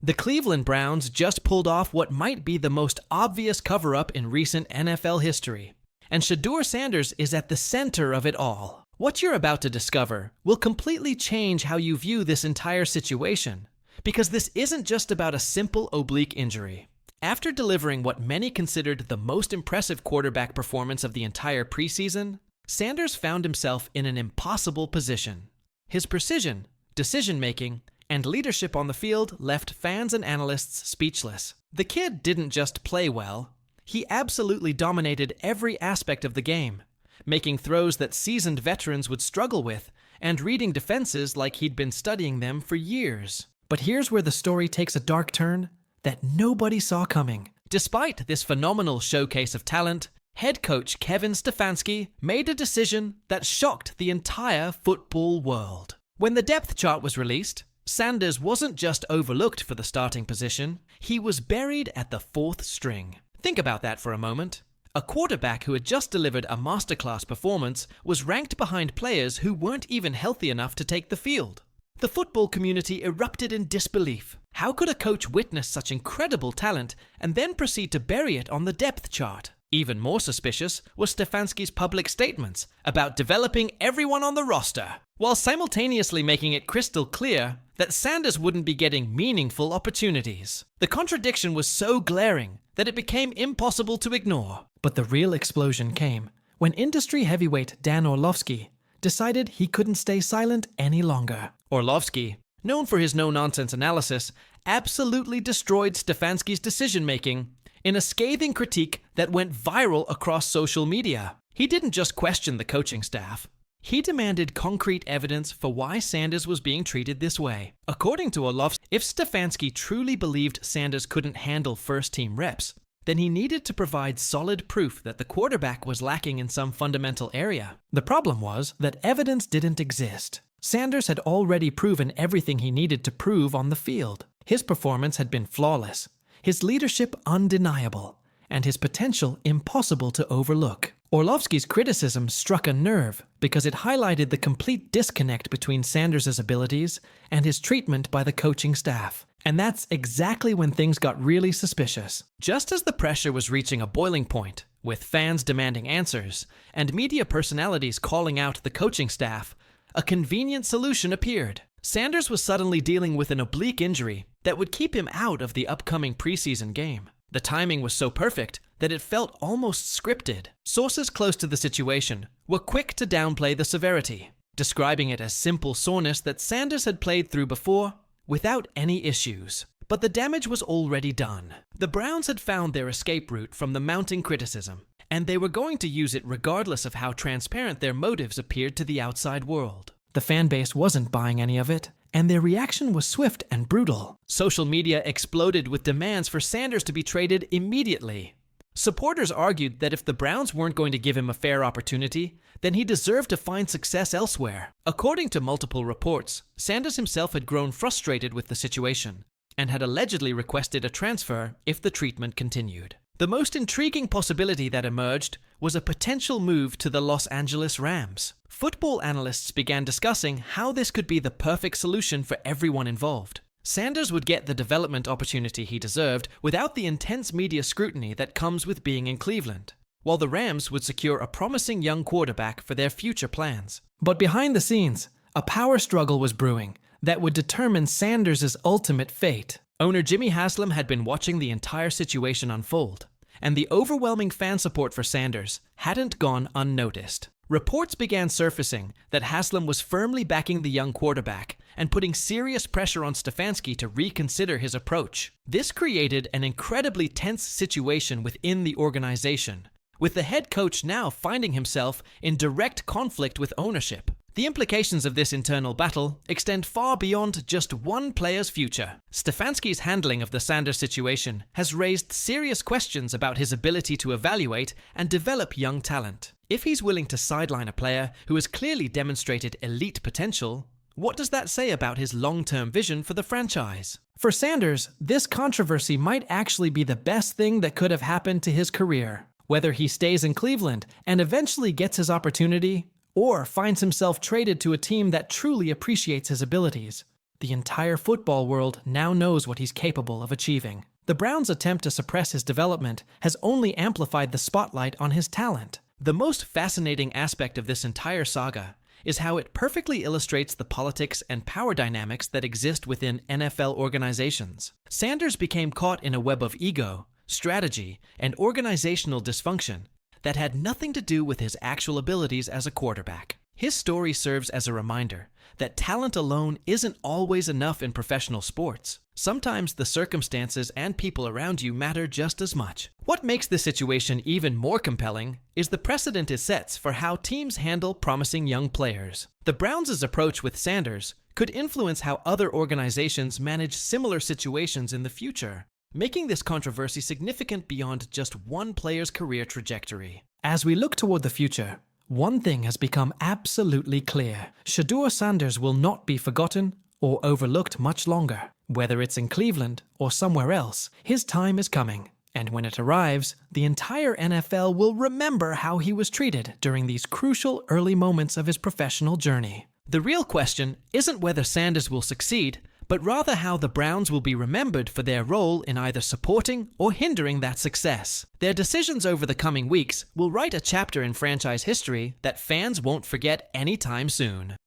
The Cleveland Browns just pulled off what might be the most obvious cover-up in recent NFL history, and Shadur Sanders is at the center of it all. What you're about to discover will completely change how you view this entire situation, because this isn't just about a simple oblique injury. After delivering what many considered the most impressive quarterback performance of the entire preseason, Sanders found himself in an impossible position. His precision, decision-making, and leadership on the field left fans and analysts speechless. The kid didn't just play well, he absolutely dominated every aspect of the game, making throws that seasoned veterans would struggle with and reading defenses like he'd been studying them for years. But here's where the story takes a dark turn that nobody saw coming. Despite this phenomenal showcase of talent, head coach Kevin Stefanski made a decision that shocked the entire football world. When the depth chart was released, Sanders wasn't just overlooked for the starting position, he was buried at the fourth string. Think about that for a moment. A quarterback who had just delivered a masterclass performance was ranked behind players who weren't even healthy enough to take the field. The football community erupted in disbelief. How could a coach witness such incredible talent and then proceed to bury it on the depth chart? Even more suspicious was Stefanski's public statements about developing everyone on the roster, while simultaneously making it crystal clear that Sanders wouldn't be getting meaningful opportunities. The contradiction was so glaring that it became impossible to ignore. But the real explosion came when industry heavyweight Dan Orlovsky decided he couldn't stay silent any longer. Orlovsky, known for his no-nonsense analysis, absolutely destroyed Stefanski's decision-making in a scathing critique that went viral across social media. He didn't just question the coaching staff. He demanded concrete evidence for why Sanders was being treated this way. According to Orlovsky, if Stefanski truly believed Sanders couldn't handle first-team reps, then he needed to provide solid proof that the quarterback was lacking in some fundamental area. The problem was that evidence didn't exist. Sanders had already proven everything he needed to prove on the field. His performance had been flawless, his leadership undeniable, and his potential impossible to overlook. Orlovsky's criticism struck a nerve because it highlighted the complete disconnect between Sanders' abilities and his treatment by the coaching staff. And that's exactly when things got really suspicious. Just as the pressure was reaching a boiling point, with fans demanding answers and media personalities calling out the coaching staff, a convenient solution appeared. Sanders was suddenly dealing with an oblique injury that would keep him out of the upcoming preseason game. The timing was so perfect that it felt almost scripted. Sources close to the situation were quick to downplay the severity, describing it as simple soreness that Sanders had played through before without any issues. But the damage was already done. The Browns had found their escape route from the mounting criticism, and they were going to use it regardless of how transparent their motives appeared to the outside world. The fan base wasn't buying any of it, and their reaction was swift and brutal. Social media exploded with demands for Sanders to be traded immediately. Supporters argued that if the Browns weren't going to give him a fair opportunity, then he deserved to find success elsewhere. According to multiple reports, Sanders himself had grown frustrated with the situation and had allegedly requested a transfer if the treatment continued. The most intriguing possibility that emerged was a potential move to the Los Angeles Rams. Football analysts began discussing how this could be the perfect solution for everyone involved. Sanders would get the development opportunity he deserved without the intense media scrutiny that comes with being in Cleveland, while the Rams would secure a promising young quarterback for their future plans. But behind the scenes, a power struggle was brewing that would determine Sanders' ultimate fate. Owner Jimmy Haslam had been watching the entire situation unfold, and the overwhelming fan support for Sanders hadn't gone unnoticed. Reports began surfacing that Haslam was firmly backing the young quarterback and putting serious pressure on Stefanski to reconsider his approach. This created an incredibly tense situation within the organization, with the head coach now finding himself in direct conflict with ownership. The implications of this internal battle extend far beyond just one player's future. Stefanski's handling of the Sanders situation has raised serious questions about his ability to evaluate and develop young talent. If he's willing to sideline a player who has clearly demonstrated elite potential, what does that say about his long-term vision for the franchise? For Sanders, this controversy might actually be the best thing that could have happened to his career. Whether he stays in Cleveland and eventually gets his opportunity, or finds himself traded to a team that truly appreciates his abilities, The entire football world now knows what he's capable of achieving. The Browns' attempt to suppress his development has only amplified the spotlight on his talent. The most fascinating aspect of this entire saga is how it perfectly illustrates the politics and power dynamics that exist within NFL organizations. Sanders became caught in a web of ego, strategy, and organizational dysfunction that had nothing to do with his actual abilities as a quarterback. His story serves as a reminder that talent alone isn't always enough in professional sports. Sometimes the circumstances and people around you matter just as much. What makes this situation even more compelling is the precedent it sets for how teams handle promising young players. The Browns' approach with Sanders could influence how other organizations manage similar situations in the future, making this controversy significant beyond just one player's career trajectory. As we look toward the future, one thing has become absolutely clear. Shadur Sanders will not be forgotten or overlooked much longer. Whether it's in Cleveland or somewhere else, his time is coming. And when it arrives, the entire NFL will remember how he was treated during these crucial early moments of his professional journey. The real question isn't whether Sanders will succeed, but rather how the Browns will be remembered for their role in either supporting or hindering that success. Their decisions over the coming weeks will write a chapter in franchise history that fans won't forget anytime soon.